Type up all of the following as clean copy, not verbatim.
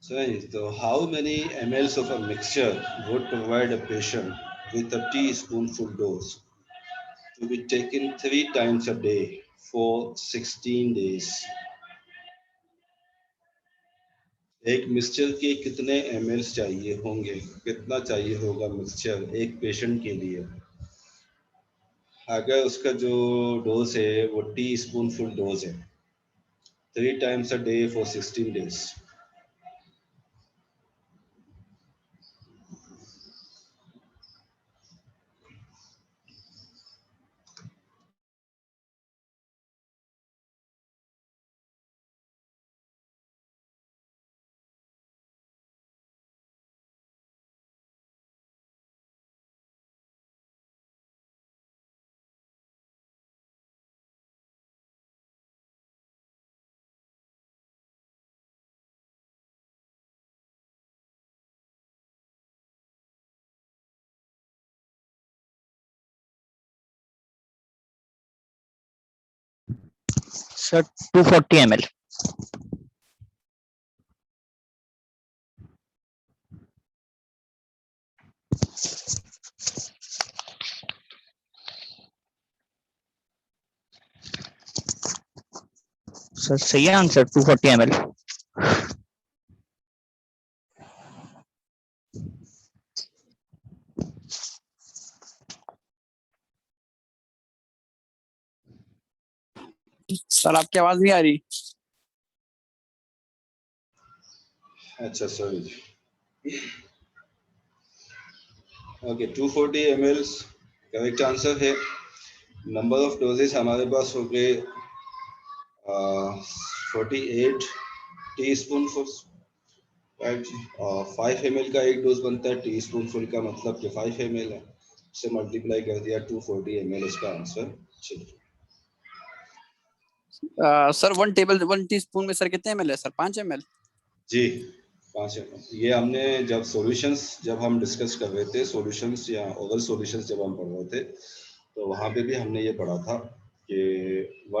So how many mLs of a mixture would provide a patient with a teaspoonful dose to be taken 3 times a day for 16 days? एक mixture के कितने mLs चाहिए होंगे, कितना चाहिए होगा mixture एक पेशेंट के लिए अगर उसका जो डोज है वो टी स्पूनफुल डोज है 3 times a day for 16 days. Sir 240 ml. Sir सही है आंसर 240 ml. सर आपकी आवाज नहीं आ रही. अच्छा sorry. Okay 240 ml correct answer है. नंबर ऑफ डोजेस हमारे पास हो गए 48 टी स्पून फुल. 5 ml का एक डोज बनता है टी स्पून फुल का मतलब कि 5 ml है से मल्टीप्लाई कर दिया 240 ml इसका आंसर. चलिए सर 1 टीस्पून में सर कितने ml है सर? 5 ml. जी 5 ml. ये हमने जब हम डिस्कस कर रहे थे सॉल्यूशंस या ओरल सॉल्यूशंस जब हम पढ़ रहे थे तो वहाँ पे भी हमने ये पढ़ा था कि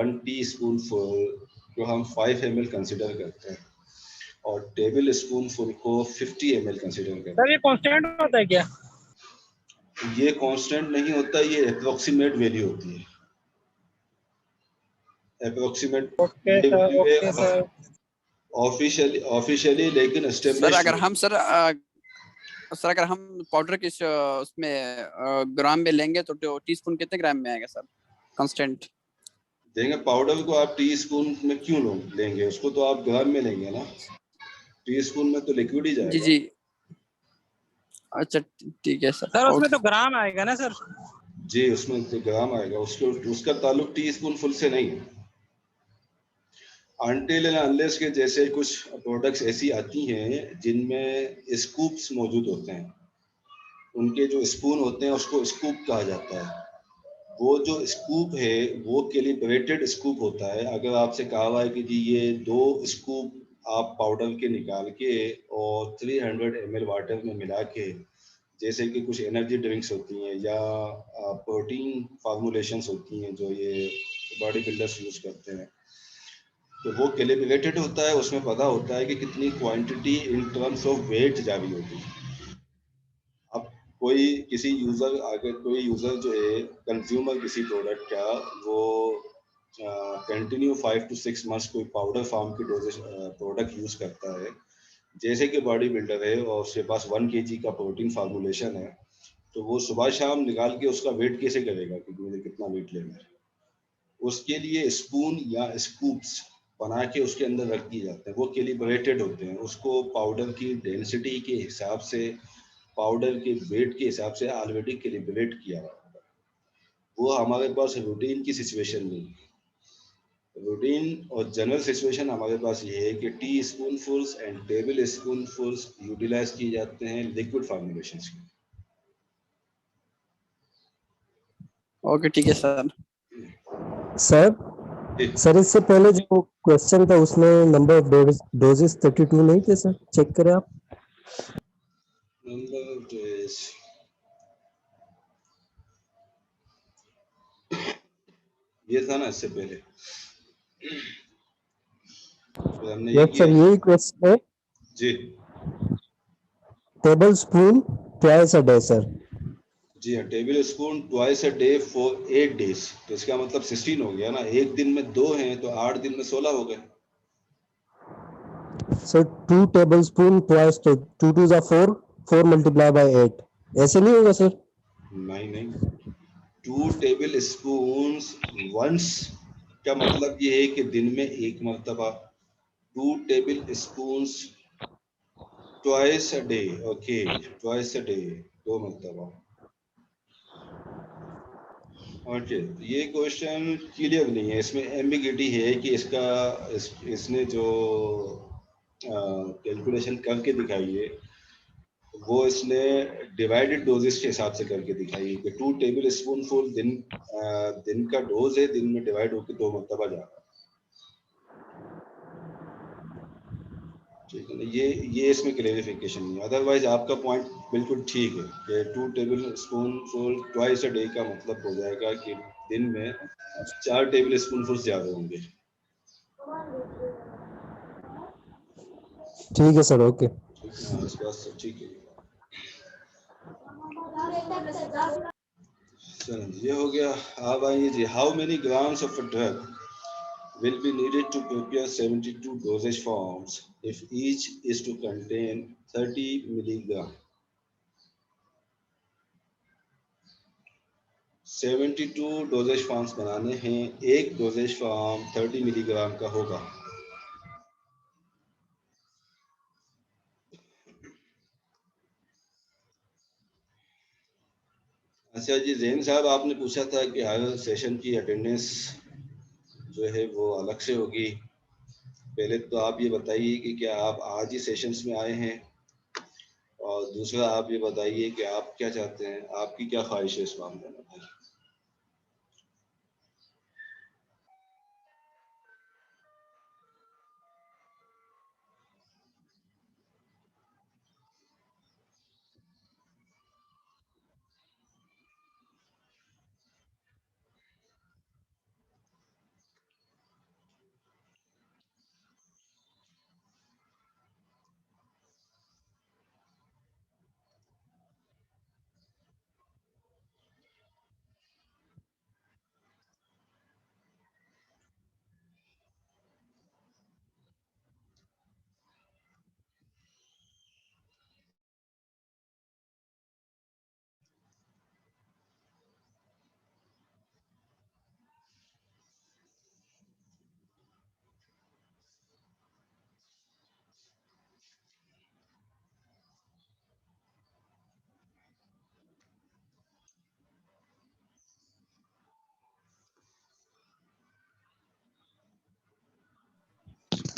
1 टीस्पून फुल को हम 5 ml कंसिडर करते हैं और टेबल स्पून फुल को 50 ml कंसिडर करते हैं. सर ये कांस्टेंट होता है क्या? ये कांस्टेंट नहीं होता, ये अप्रोक्सीमेट वैल्यू होती है. Approximate okay sir. ऑफिशियली लेकिन सर एस्टेब्लिश अगर हम पाउडर के उसमें ग्राम में लेंगे तो टीस्पून कितने ग्राम में आएगा सर कांस्टेंट? देंगे. पाउडर को आप टी स्पून में क्यों लेंगे, उसको तो आप ग्राम में लेंगे ना. टी स्पून में तो लिक्विड ही जाएगा. जी जी अच्छा ठीक है सर. सर उसमें तो ग्राम आएगा ना सर? जी उसमें तो ग्राम आएगा, उसका ताल्लुक टी स्पून फुल से नहीं है. अनटिल एंड अनलेस के जैसे कुछ प्रोडक्ट्स ऐसी आती हैं जिनमें स्कूप्स मौजूद होते हैं, उनके जो स्पून होते हैं उसको स्कूप कहा जाता है. वो जो स्कूप है वो कैलिब्रेटेड स्कूप होता है. अगर आपसे कहा हुआ है कि जी ये 2 स्कूप आप पाउडर के निकाल के और 300 ml वाटर में मिला के, जैसे कि कुछ एनर्जी ड्रिंक्स होती हैं या प्रोटीन फार्मूलेशंस होती हैं जो ये बॉडी बिल्डर्स यूज करते हैं, तो वो कैलिब्रेटेड होता है. उसमें पता होता है कि कितनी quantity in terms of weight जा रही होगी. अब कोई यूजर जो है कंज्यूमर किसी प्रोडक्ट का, वो कंटिन्यू 5 to 6 मंथ्स कोई पाउडर फॉर्म की डोजेज प्रोडक्ट यूज करता है, जैसे कि बॉडी बिल्डर है और उसके पास 1 kg का प्रोटीन फार्मूलेशन है, तो वो सुबह शाम निकाल के उसका वेट कैसे करेगा कि मुझे कितना वेट लेना है. उसके लिए स्पून या स्कूप्स बना के उसके अंदर रख दिए जाते हैं. वो कैलिब्रेटेड होते हैं, उसको पाउडर की डेंसिटी के हिसाब से, पाउडर के वेट के हिसाब से ऑलरेडी कैलिब्रेट किया हुआ है. वो हमारे पास रूटीन की सिचुएशन नहीं है. रूटीन और जनरल सिचुएशन हमारे पास ये है कि टी स्पूनफुल्स एंड टेबल स्पूनफुल्स यूटिलाइज किए जाते हैं लिक्विड फॉर्मुलेशंस के. ओके ठीक है सर. सर इससे पहले जो क्वेश्चन था उसमें नंबर ऑफ डोजेस 32 नहीं थे सर, चेक करें आप. नंबर ऑफ डेज ये था ना इससे पहले. तो हमने ये यस किया सर, यही क्वेश्चन है। जी। Tablespoon twice a day sir. जी हाँ, tablespoon twice a day for 8 days, तो इसका मतलब 16 हो गया ना। एक दिन में 2 हैं तो 8 दिन में 16 हो गए। सर 2 टेबल स्पून ट्वाइस, तो 2 2 जा 4, 4 मल्टीप्लाई बाय 8, ऐसे नहीं होगा सर? नहीं नहीं, 2 टेबल स्पून वंस का मतलब ये है कि दिन में एक मर्तबा। 2 table spoon twice a day, okay, twice a day, 2 मर्तबा। ओके, ये क्वेश्चन क्लियर नहीं है, इसमें एम्बिगिटी है कि इसने जो कैलकुलेशन करके दिखाई है वो इसने डिवाइडेड डोजेस के हिसाब से करके दिखाई है कि 2 टेबल स्पून फुल दिन का डोज है, दिन में डिवाइड होकर 2 मरतबा जा रहा है। ठीक है ना, ये इसमें क्लेरिफिकेशन नहीं है। अदरवाइज आपका पॉइंट बिल्कुल ठीक है कि 2 table spoon full twice a day का मतलब हो जाएगा कि दिन में 4 टेबल स्पून फुल ज्यादा होंगे। ठीक है सर, ओके। ठीक है, हाँ, इस बात से ठीक है। चलो ये हो गया। अब आइए जी, how many grams of a drug will be needed to prepare 72 dosage forms if each is to contain 30 milligram. 72 doses forms बनाने हैं, एक डोजेज फॉर्म 30 मिलीग्राम का होगा। अच्छा जी, जैन साहब, आपने पूछा था कि हर सेशन की अटेंडेंस जो है वो अलग से होगी। पहले तो आप ये बताइए कि क्या आप आज ही सेशंस में आए हैं, और दूसरा आप ये बताइए कि आप क्या चाहते हैं, आपकी क्या ख्वाहिश है इस मामले में भाई।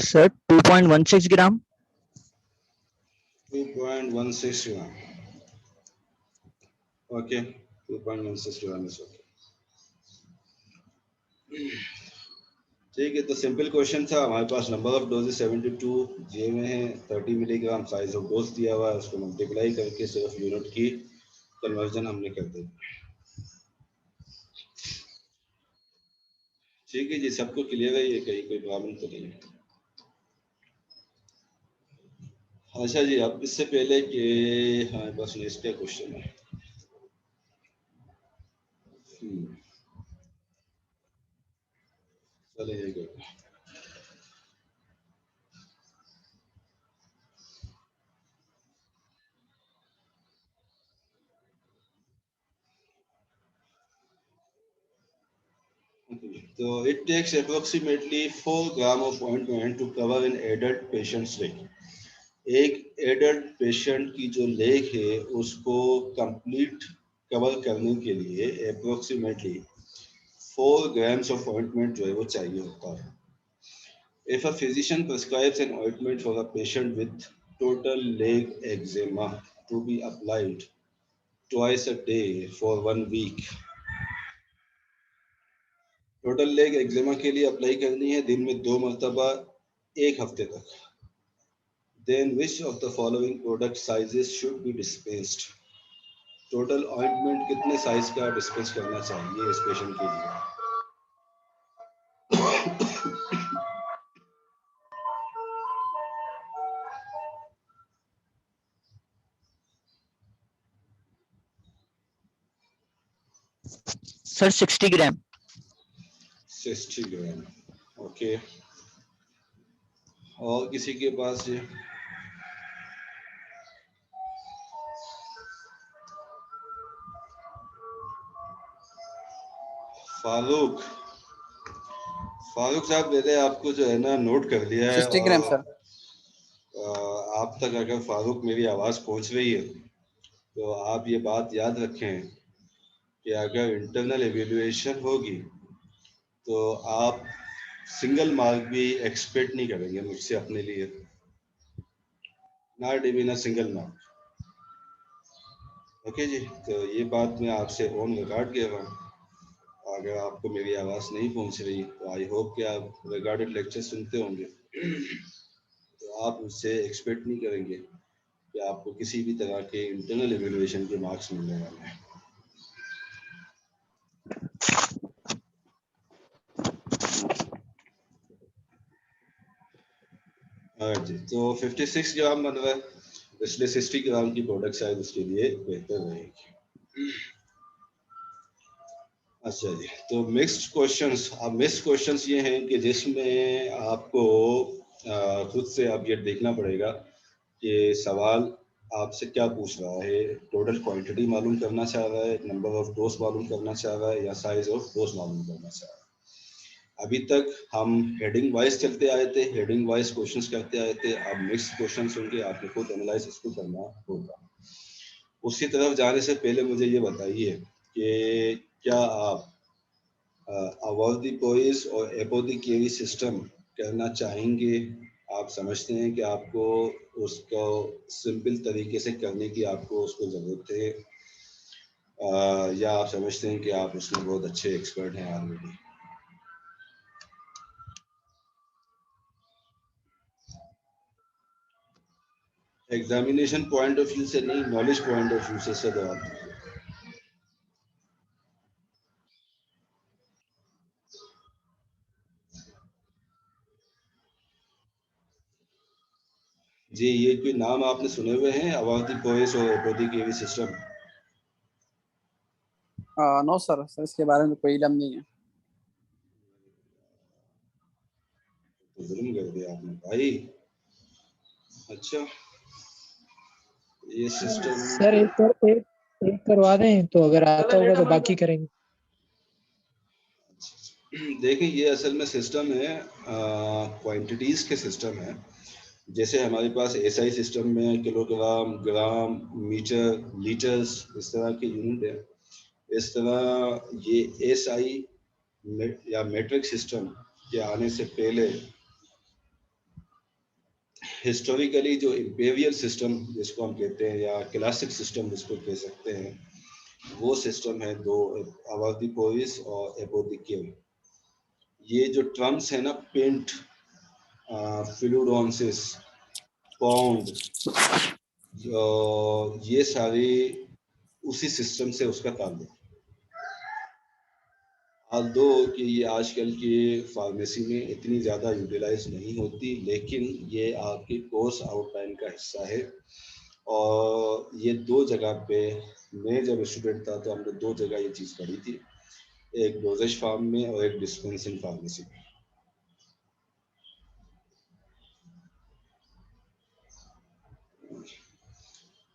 Sir 2.16 gram. 2.16 gram, okay, 2.16 gram is okay. ठीक है, तो सिंपल क्वेश्चन था। हमारे पास नंबर ऑफ डोजेस 72 दिए हुए हैं, 30 मिलीग्राम साइज ऑफ डोज दिया हुआ है, उसको मल्टीप्लाई करके सिर्फ यूनिट की कन्वर्जन हमने कर दी। ठीक है जी, सबको क्लियर है, ये कहीं कोई प्रॉब्लम तो नहीं है। अच्छा जी, अब इससे पहले कि हमारे पास नेक्स्ट क्या क्वेश्चन है। चलिए, so it takes approximately 4 gram of ointment to cover an adult patient's leg. एक एडल्ट पेशेंट की जो लेग है उसको कंप्लीट कवर करने के लिए अप्रोक्सीमेटली 4 grams of ointment जो है वो चाहिए होता है। If a physician prescribes an ointment for a patient with total leg eczema to be applied twice a day for 1 week, total leg eczema के लिए अप्लाई करनी है दिन में 2 मरतबा 1 हफ्ते तक। Then which of the following product sizes should be dispensed? Total ointment कितने साइज का डिस्पेंस करना चाहिए इस पेशेंट के लिए? सर 60 ग्राम। 60 ग्राम। ओके, और किसी के पास ये? फारूक, फारूक साहब मैंने आपको जो है ना नोट कर लिया है, 60 ग्राम सर। आप तक अगर फारूक मेरी आवाज़ पहुंच रही है तो आप ये बात याद रखें कि अगर इंटरनल एवेल्युएशन होगी तो आप सिंगल मार्क भी एक्सपेक्ट नहीं करेंगे मुझसे अपने लिए, not even a single mark. Okay जी, तो ये बात मैं आपसे ऑन रिकॉर्ड कह रहा हूँ। अगर आपको मेरी आवाज़ नहीं पहुंच रही तो आई होप कि आप रिकॉर्डेड लेक्चर सुनते होंगे तो आप मुझसे एक्सपेक्ट नहीं करेंगे कि आपको किसी भी तरह के इंटरनल एवेल्युएशन के मार्क्स मिलने वाले हैं। जी, तो 56 ग्राम बन रहा है, इसलिए 60 ग्राम की प्रोडक्ट शायद उसके लिए बेहतर रहेगी। अच्छा जी, तो मिक्स्ड क्वेश्चंस। अब मिक्स्ड क्वेश्चंस ये हैं कि जिसमें आपको खुद से अब ये देखना पड़ेगा कि सवाल आपसे क्या पूछ रहा है। टोटल क्वांटिटी मालूम करना चाह रहा है, नंबर ऑफ डोज मालूम करना चाह रहा है, या साइज ऑफ डोज मालूम करना चाह रहा है। अभी तक हम हेडिंग वाइज चलते आए थे, हेडिंग वाइज क्वेश्चंस करते आए थे। अब मिक्स्ड क्वेश्चंस होंगे, आपको खुद एनालाइज इसको करना होगा। उसी तरफ जाने से पहले मुझे ये बताइए कि क्या आप अवॉइडिपोइस और एपोडिकेरी सिस्टम करना चाहेंगे? आप समझते हैं कि आपको उसको सिंपल तरीके से करने की आपको उसको ज़रूरत है, या आप समझते हैं कि आप उसमें बहुत अच्छे एक्सपर्ट हैं already? Examination point of view से नहीं, नॉलेज पॉइंट ऑफ व्यू से सवाल। जी, ये कोई नाम आपने सुने हुए हैं, अवॉइडिपोइस और एपोडिकेरी सिस्टम? नो सर, सर इसके बारे में कोई इल्म नहीं है। तो जुल्म कर दिया आपने भाई। अच्छा, ये सिस्टम सर एक करवा दें तो अगर आता होगा तो बाकी करेंगे। देखिए, ये असल में सिस्टम है, क्वांटिटीज के सिस्टम है। जैसे हमारे पास एसआई सिस्टम में किलोग्राम, ग्राम, मीटर, लीटर्स इस तरह के यूनिट है। इस तरह ये एसआई या मेट्रिक सिस्टम के आने से पहले हिस्टोरिकली जो इंपीरियल सिस्टम जिसको हम कहते हैं, या क्लासिक सिस्टम जिसको कह सकते हैं, वो सिस्टम है दो, अवॉइडिपोइस और एपोडिकेरी। ये जो टर्म्स है ना, पेंट, फ्लूरोन्सिस, पाउंड, ये सारे उसी सिस्टम से उसका ताल्लुक। दो कि ये आजकल की फार्मेसी में इतनी ज़्यादा यूटिलाइज नहीं होती, लेकिन ये आपकी कोर्स आउटलाइन का हिस्सा है। और ये दो जगह पे, मैं जब स्टूडेंट था तो हमने दो जगह ये चीज़ पढ़ी थी, एक डोजेज फार्म में और एक डिस्पेंसिंग फार्मेसी में।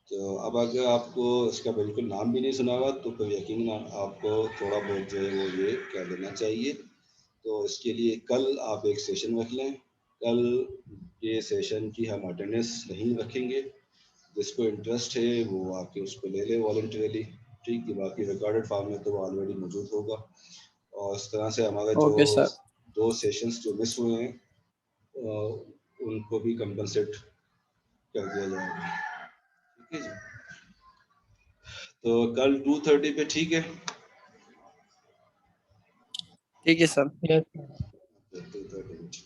तो अब अगर आपको इसका बिल्कुल नाम भी नहीं सुना हुआ तो फिर यकीनन आपको थोड़ा बहुत जो है वो ये कर लेना चाहिए। तो इसके लिए कल आप एक सेशन रख लें। कल ये सेशन की हम अटेंडेंस नहीं रखेंगे, जिसको इंटरेस्ट है वो आके उसको ले ले वॉलंटरीली, ठीक है। बाकी रिकॉर्डेड फॉर्म में तो वो ऑलरेडी मौजूद होगा। और इस तरह से हमारे जो ओके सर। दो सेशंस जो मिस हुए हैं उनको भी कंपनसेट कर दिया जाएगा, ठीक है जी। तो कल 2:30 पे, ठीक है? ठीक है सर। यस। 2:30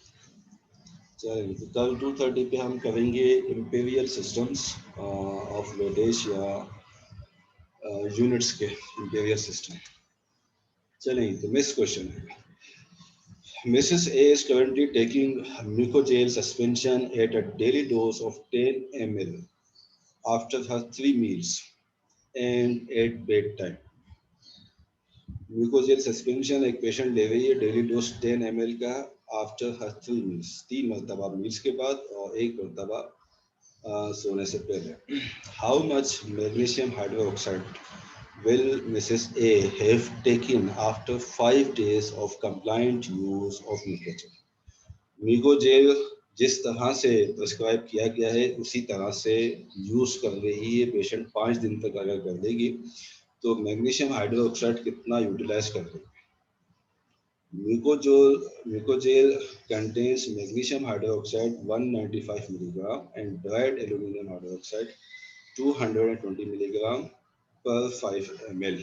चलिए, तो कल 2:30 पे हम करेंगे इंपीरियल सिस्टम्स ऑफ लोडेश या यूनिट्स के इंपीरियल सिस्टम। चलिए, तो नेक्स्ट क्वेश्चन है, Mrs. A is currently taking mucogel suspension at a daily dose of 10 ml after her 3 meals and at bedtime. Mucogel suspension एक पेशेंट ले रही है, डेली डोज 10 ml का आफ्टर हर 3 मील्स, 3 मरतबा मील्स के बाद और 1 मरतबा सोने से पहले। How much magnesium hydroxide will Mrs. A have taken after 5 days of compliant use of Micogel? Micogel जिस तरह से प्रिस्क्राइब किया गया है उसी तरह से यूज कर रही है पेशेंट, 5 दिन तक अगर कर देगी तो मैग्नीशियम हाइड्रोक्साइड कितना यूटिलाइज कर देगी? Mucogel contains magnesium hydroxide 195 milligram and dried aluminum hydroxide 220 milligram per 5 ml.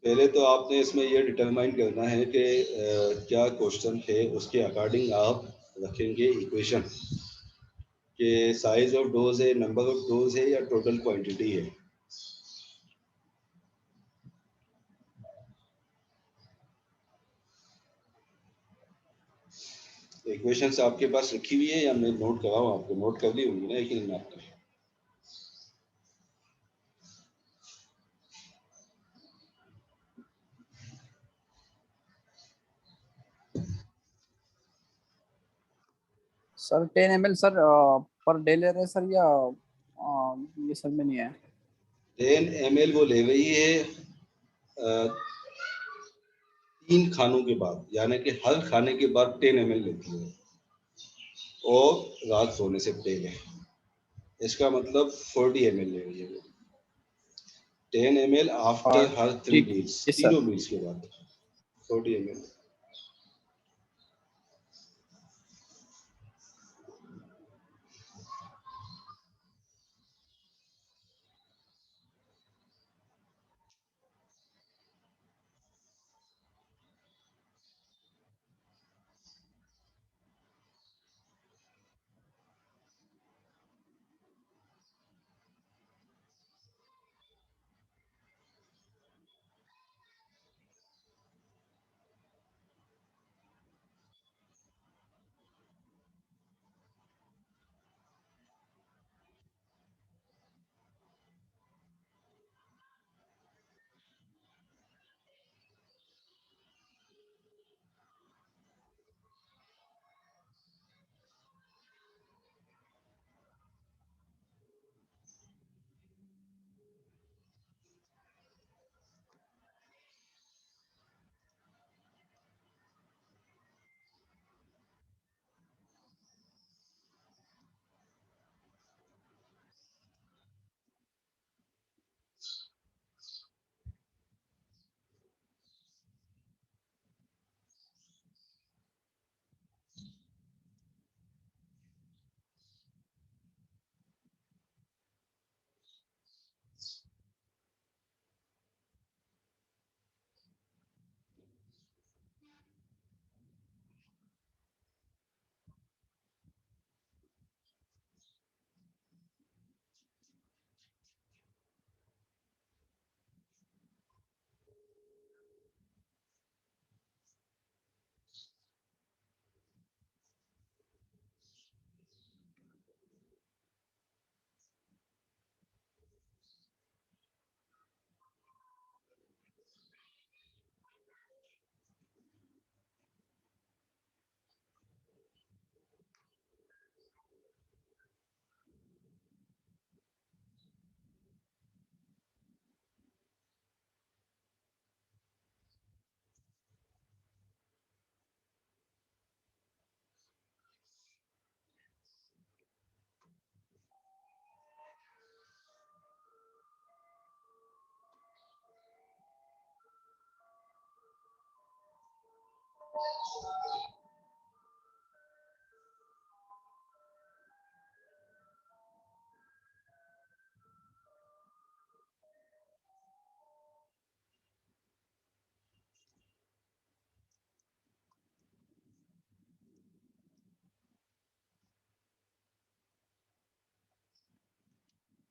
पहले तो आपने इसमें ये डिटरमाइन करना है कि क्या क्वेश्चन है, उसके अकॉर्डिंग आप रखेंगे इक्वेशन कि साइज ऑफ डोज है, नंबर ऑफ डोज है या टोटल क्वांटिटी है। इक्वेशंस आपके पास रखी हुई है या मैं नोट कराऊं आपको? नोट कर ली होंगी ना एक दिन आपने? Sir 10 ml sir per day ले रहे हैं सर, या ये सर में नहीं है। 10 ml वो ले रही है 3 खानों के बाद, यानी कि हर खाने के बाद 10 ml लेती है और रात सोने से पहले। इसका मतलब 40 ml ले रही है वो। 10 ml आफ्टर हर 3 ठीक मील्स, है सर। तीनों मील्स के बाद 40 ml।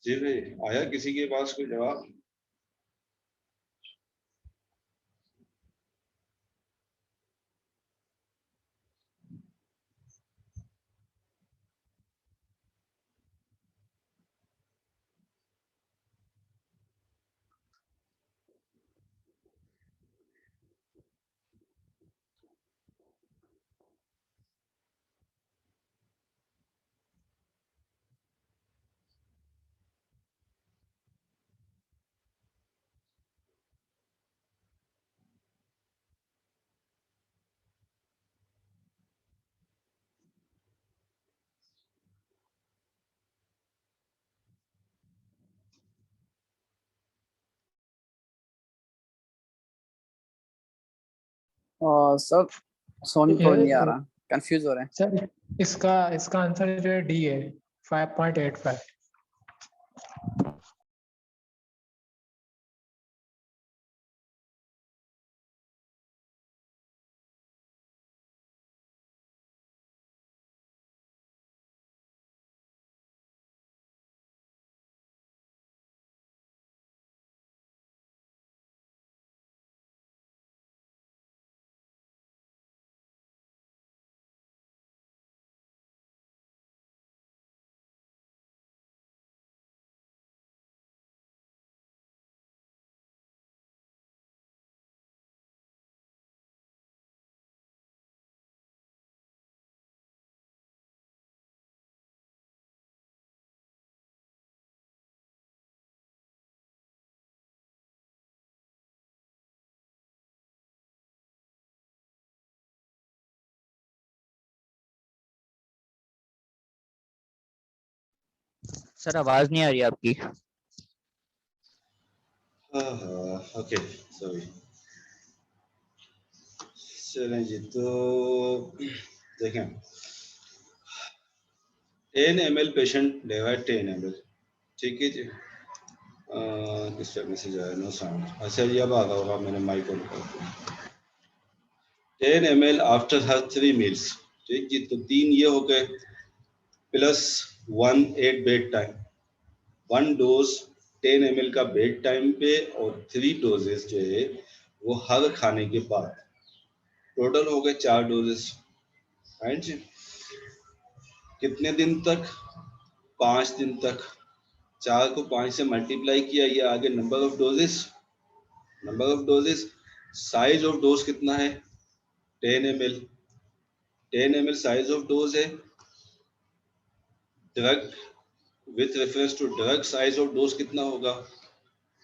जी भाई, आया किसी के पास कोई जवाब? सर समझ में थोड़ा नहीं आ ये रहा, कंफ्यूज हो रहे हैं। सर इसका इसका आंसर जो है डी है 5.85। सर आवाज नहीं आ रही आपकी। Okay, sorry. चलें जी, तो देखें, 10 ml पेशेंट लेगा 10 ml, ठीक है जी। किस तरह मैसेज आया? No sound. अच्छा, ये अब आ रहा होगा, मैंने माइक ऑन कर दिया। 10 ml आफ्टर हर 3 मील्स, ठीक जी। तो 3 ये हो गए, plus 1 8 bed time, 1 dose 10 ml का बेड टाइम पे, और 3 डोजेस जो है वो हर खाने के बाद, टोटल हो गए 4 डोजेस, राइट जी। कितने दिन तक? 5 दिन तक। 4 को 5 से मल्टीप्लाई किया, ये आगे number of doses, number of doses. Size of dose कितना है? 10 ml, 10 ml size of dose है। Drug with reference to drug size of dose कितना होगा?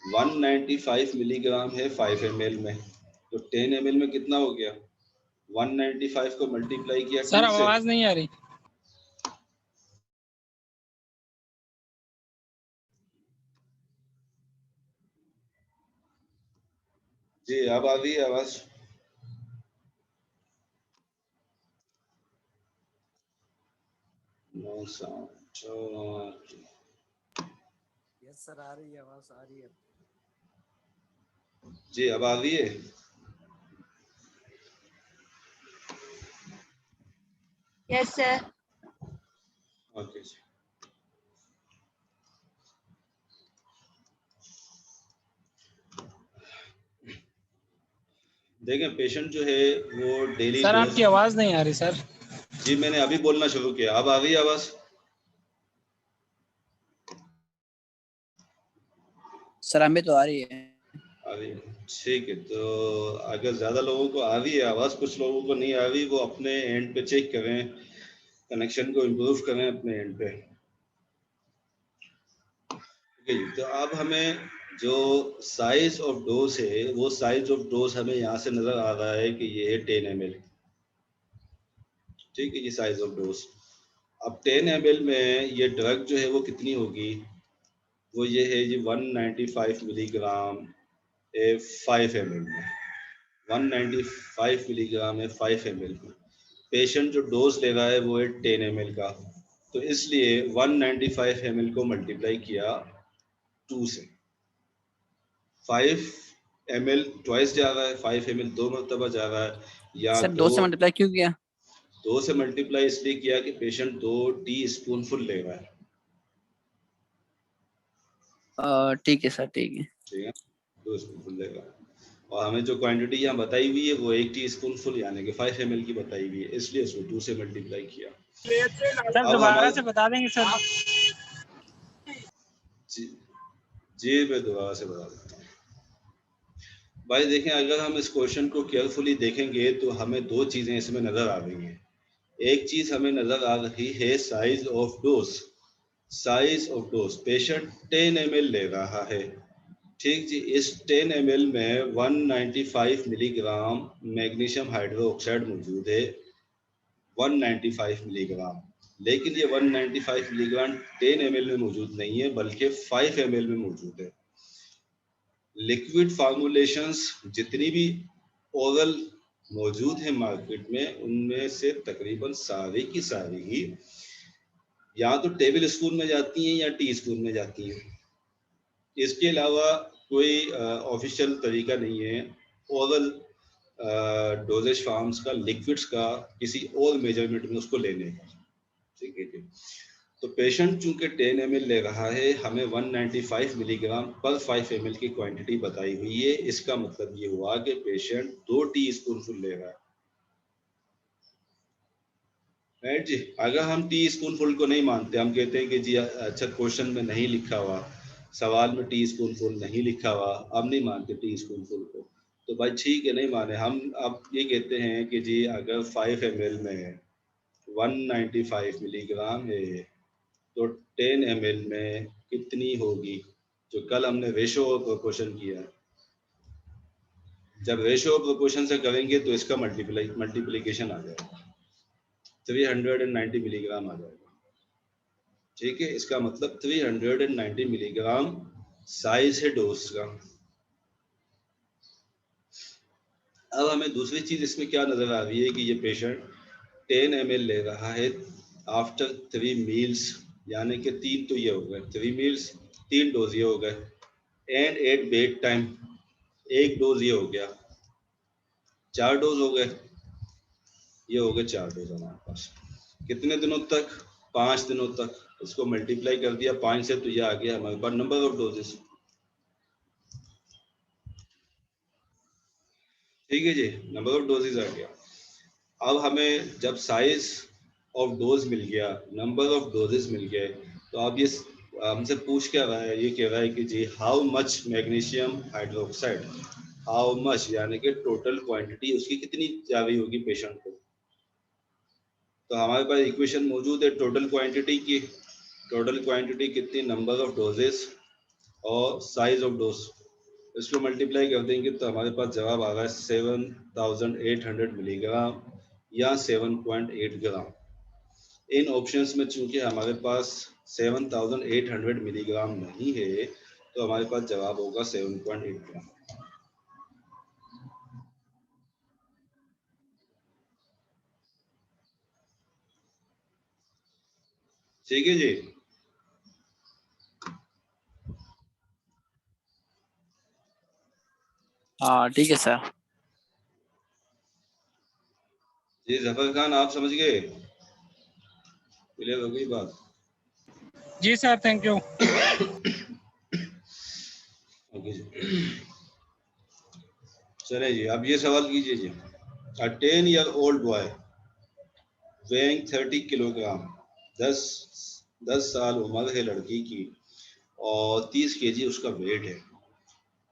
195 मिलीग्राम है 5 ml में, तो 10 ml में कितना हो गया? 195 को मल्टीप्लाई किया सर 2 से। आवाज नहीं आ रही। जी, अब आ गई है आवाज? No sound. यस सर, आ रही है, आवाज आ रही है। जी, अब आ गई है? Yes sir. ओके जी। देखें, पेशेंट जो है वो डेली सर डोज। आपकी आवाज नहीं आ रही सर। जी, मैंने अभी बोलना शुरू किया, अब आ गई आवाज? सर हमें तो आ रही है। आ रही है, ठीक है। तो अगर ज्यादा लोगों को आ रही है आवाज, कुछ लोगों को नहीं आ रही, वो अपने एंड पे चेक करें, कनेक्शन को इम्प्रूव करें अपने एंड पे। ठीक है जी। तो अब हमें जो साइज ऑफ डोज है, वो साइज ऑफ डोज हमें यहाँ से नजर आ रहा है कि ये है 10 ml, ठीक है जी, साइज ऑफ डोज। अब 10 ml में ये ड्रग जो है वो कितनी होगी? वो ये है जी 195 मिलीग्राम 5 ml में, 195 मिलीग्राम है 5 ml में। पेशेंट जो डोज ले रहा है वो है 10 ml का, तो इसलिए 195 ml को मल्टीप्लाई किया 2 से। 5 ml ट्वाइस जा रहा है, 5 ml 2 मरतबा जा रहा है, या सर 2 से मल्टीप्लाई क्यों किया? 2 से मल्टीप्लाई इसलिए किया कि पेशेंट 2 टी स्पून फुल ले रहा है। ठीक है सर, ठीक है। ठीक है, 2 स्पून लेगा। और हमें जो क्वांटिटी यहाँ बताई हुई है वो 1 टी स्पून यानी कि 5 ml की बताई हुई है, इसलिए उसको 2 से मल्टीप्लाई किया। सर दोबारा से बता देंगे सर? जी मैं दोबारा से बता देता हूँ भाई। देखें, अगर हम इस क्वेश्चन को केयरफुली देखेंगे तो हमें 2 चीज़ें इसमें नज़र आ रही हैं। एक चीज़ हमें नज़र आ रही है size of dose. Size of dose, patient 10 ml ले रहा है, ठीक जी। इस 10 ml में 195 मिलीग्राम मैग्नीशियम हाइड्रोक्साइड मौजूद है, 195 मिलीग्राम। लेकिन ये 195 मिलीग्राम 10 ml में मौजूद नहीं है, बल्कि 5 ml में मौजूद है। लिक्विड फार्मूलेशंस जितनी भी ओरल मौजूद है मार्केट में, उनमें से तकरीबन सारी की सारी ही या तो टेबल स्पून में जाती हैं या टी स्पून में जाती हैं। इसके अलावा कोई ऑफिशियल तरीका नहीं है ओरल डोजेज फार्म्स का लिक्विड्स का किसी और मेजरमेंट में उसको लेने का, ठीक है। तो पेशेंट चूंकि 10 ml ले रहा है, हमें 195 मिलीग्राम पर 5 ml की क्वांटिटी बताई हुई है। इसका मतलब ये हुआ कि पेशेंट 2 टीस्पून ले रहा है, राइट जी। अगर हम टीस्पून को नहीं मानते, हम कहते हैं कि जी अच्छा क्वेश्चन में नहीं लिखा हुआ, सवाल में टीस्पून नहीं लिखा हुआ, अब नहीं मानते टीस्पून को, तो भाई ठीक है, नहीं माने। हम अब ये कहते हैं कि जी अगर 5 ml में 195 मिलीग्राम है तो 10 ml में कितनी होगी, जो कल हमने रेशो ऑफ प्रोपोर्शन किया। जब रेशो ऑफ प्रोपोर्शन से करेंगे तो इसका मल्टीप्लिकेशन आ जाएगा, 390 मिलीग्राम आ जाएगा, ठीक है। इसका मतलब 390 मिलीग्राम साइज है डोज का। अब हमें दूसरी चीज इसमें क्या नजर आ रही है कि ये पेशेंट 10 ml ले रहा है आफ्टर 3 मील्स, यानी कि 3 तो ये हो गए 3 मील्स, 3 डोज ये हो गए, and at bed time 1 dose ये हो गया, 4 डोज हो गए, ये हो गए 4 डोज हमारे पास। कितने दिनों तक? 5 दिनों तक। इसको मल्टीप्लाई कर दिया 5 से तो ये आ गया हमारे पास नंबर ऑफ डोजेस, ठीक है जी, नंबर ऑफ डोजेस आ गया। अब हमें जब साइज ऑफ डोज मिल गया, नंबर ऑफ डोजेस मिल गए, तो अब ये हमसे पूछ क्या रहा है, ये कह रहा है कि जी how much magnesium hydroxide, how much यानी कि टोटल क्वांटिटी उसकी कितनी जा रही होगी पेशेंट को। तो हमारे पास इक्वेशन मौजूद है टोटल क्वांटिटी की। टोटल क्वांटिटी कितनी, नंबर ऑफ डोजेस और साइज ऑफ डोज, इसको मल्टीप्लाई कर देंगे तो हमारे पास जवाब आ रहा है 7800 मिलीग्राम या 7.8 ग्राम। इन ऑप्शंस में चूंकि हमारे पास 7800 मिलीग्राम नहीं है, तो हमारे पास जवाब होगा 7.8 ग्राम। ठीक है जी। हाँ ठीक है सर। जी जफर खान, आप समझ गए? क्लियर हो गई बात? जी सर, थैंक यू। ओके जी, चले जी, अब ये सवाल कीजिए जी। A 10-year-old boy weighing 30 kilogram, 10 साल उम्र है लड़की की और 30 kg उसका वेट है।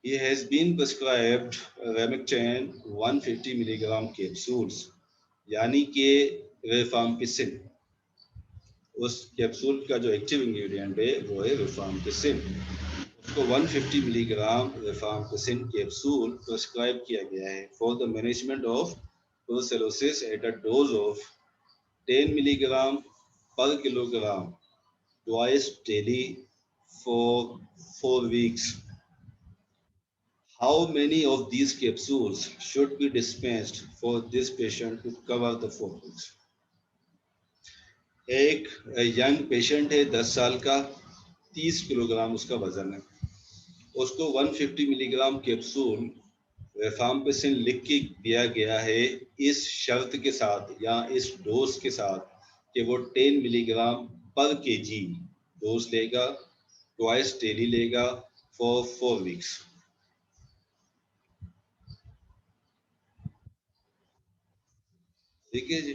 He has been prescribed Remicade 150 milligram capsules, यानी कि रिफाम्पिसिन। उस कैप्सूल का जो एक्टिव इंग्रेडिएंट है वो है रिफाम्पिसिन। उसको 150 मिलीग्राम रिफाम्पिसिन कैप्सूल प्रिस्क्राइब किया गया है for the management of brucellosis at a dose of 10 milligram per kilogram twice daily for 4 weeks. How many of these capsules should be dispensed for this patient to cover the 4 weeks? एक young patient है, 10 साल का, 30 kilogram उसका वजन है, उसको 150 milligram capsule rifampicin लिख के दिया गया है इस शर्त के साथ या इस डोज के साथ कि वो 10 मिलीग्राम पर केजी डोज लेगा ट्वाइस डेली लेगा फॉर 4 वीक्स। ठीक है जी।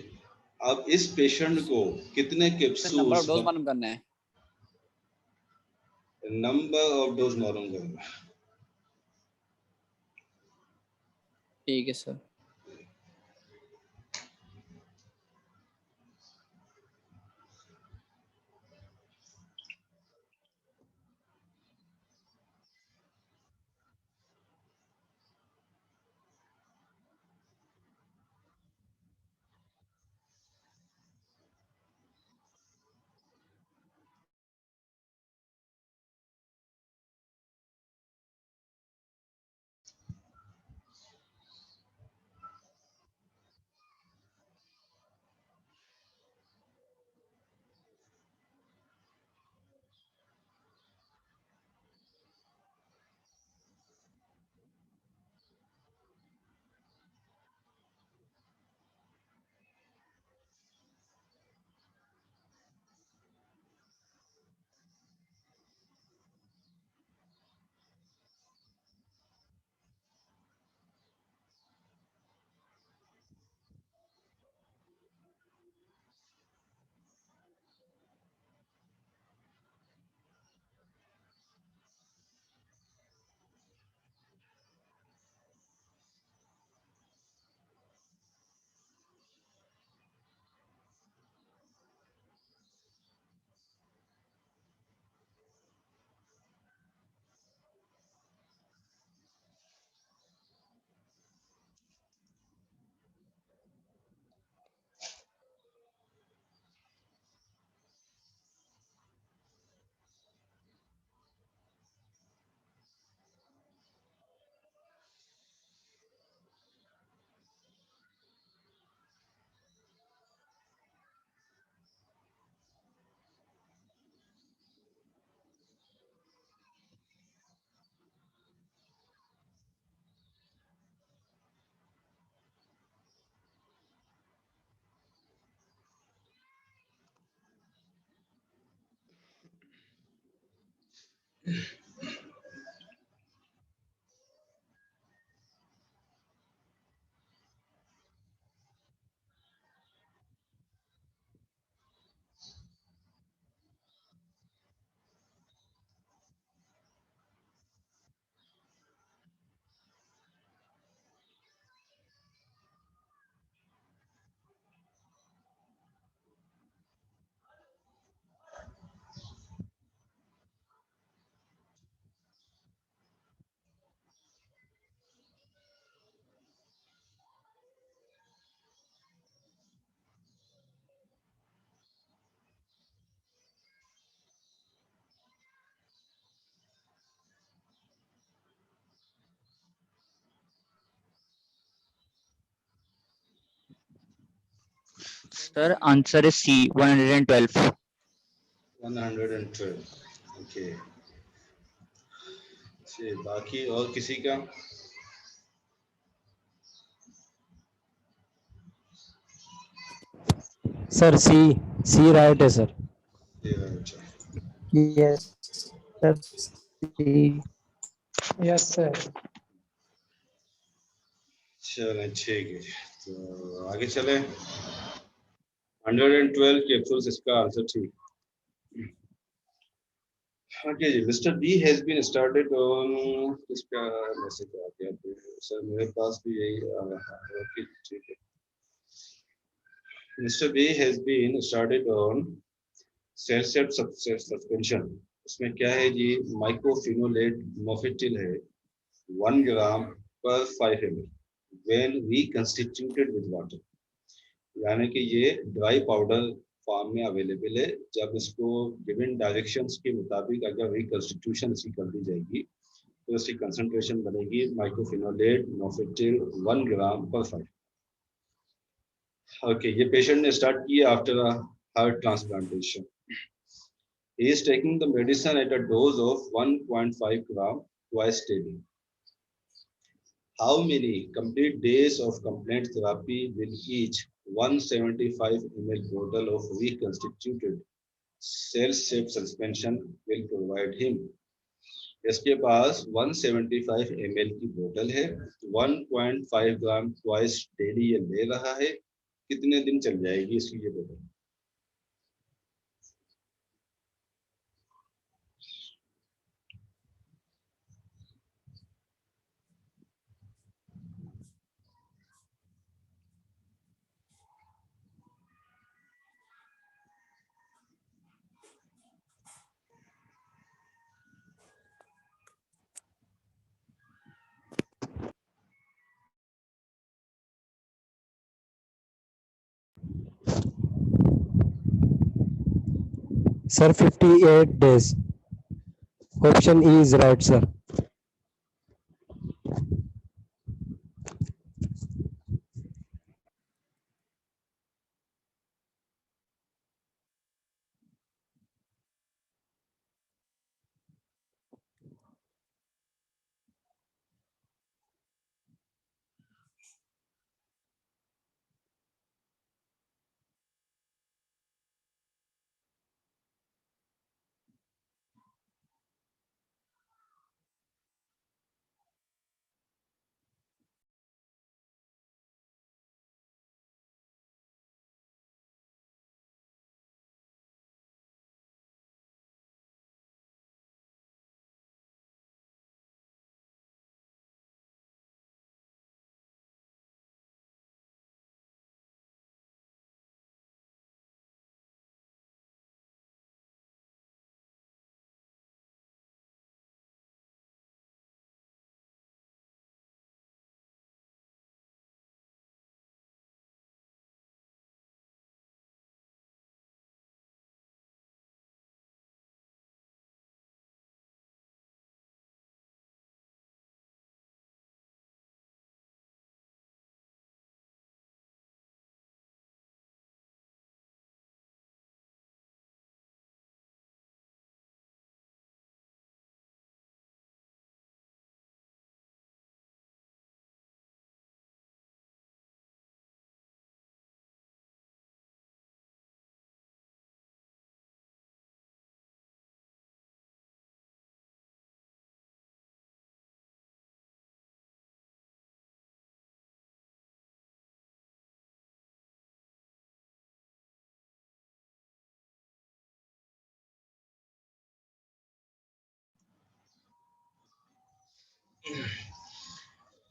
अब इस पेशेंट को कितने नंबर कैप्सूल्स, ऑफ डोज मालूम करना है। नंबर ऑफ डोज मालूम करना है। ठीक है sir. Sir answer is C 112। 112। Okay. बाकी और किसी का? सर सी राइट है सर। अच्छा, यस सर। Yes sir. चलें ठीक है। तो आगे चलें। 112 कैप्सूल्स इसका आंसर ठीक। Okay, Mr. B has been started on इसका मैसेज आ गया तो सर मेरे पास भी यही आ रहा है। Okay, ठीक है। Mr. B has been started on Celsep suspension। उसमें क्या है जी, mycophenolate mofetil है 1 ग्राम per 5 ml when reconstituted with water। यानी कि ये ड्राई पाउडर फॉर्म में अवेलेबल है। जब इसको गिवन डायरेक्शंस के मुताबिक अगर रिकंस्टिट्यूशन इसकी कर दी जाएगी तो इसकी कंसंट्रेशन बनेगी माइक्रोफिनोलेट मॉफेटिल 1 ग्राम पर 5। ओके, ये पेशेंट ने स्टार्ट किया after a heart transplantation. He is taking the medicine at a dose of 1.5 gram twice daily. How many complete days of complaint therapy will each 175 ml bottle of reconstituted cell shape suspension will provide him. इसके पास 175 ml की बोतल है, 1.5 ग्राम twice daily ये ले रहा है। कितने दिन चल जाएगी इसकी ये बोतल? Sir, 58 days. Option E is right, sir.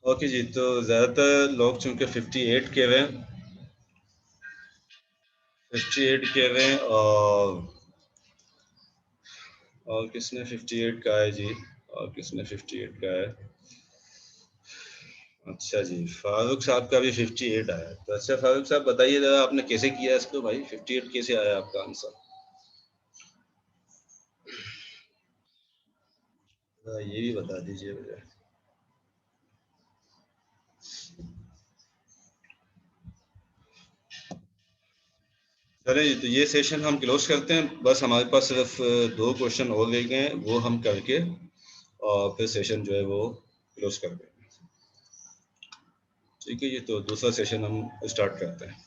Okay जी, तो ज्यादातर लोग चूंकि 58 के हुए 58 के हुए और किसने 58 का है जी, और किसने 58 का है? अच्छा जी, फारूक साहब का भी 58 आया। तो अच्छा फारूक साहब बताइए जरा, आपने कैसे किया इसको भाई? 58 कैसे आया आपका आंसर? ये भी बता दीजिए मुझे। चले जी, तो ये सेशन हम क्लोज करते हैं। बस हमारे पास सिर्फ 2 क्वेश्चन और रह गए हैं, वो हम करके और फिर सेशन जो है वो क्लोज कर देंगे। ठीक है जी, तो दूसरा सेशन हम स्टार्ट करते हैं।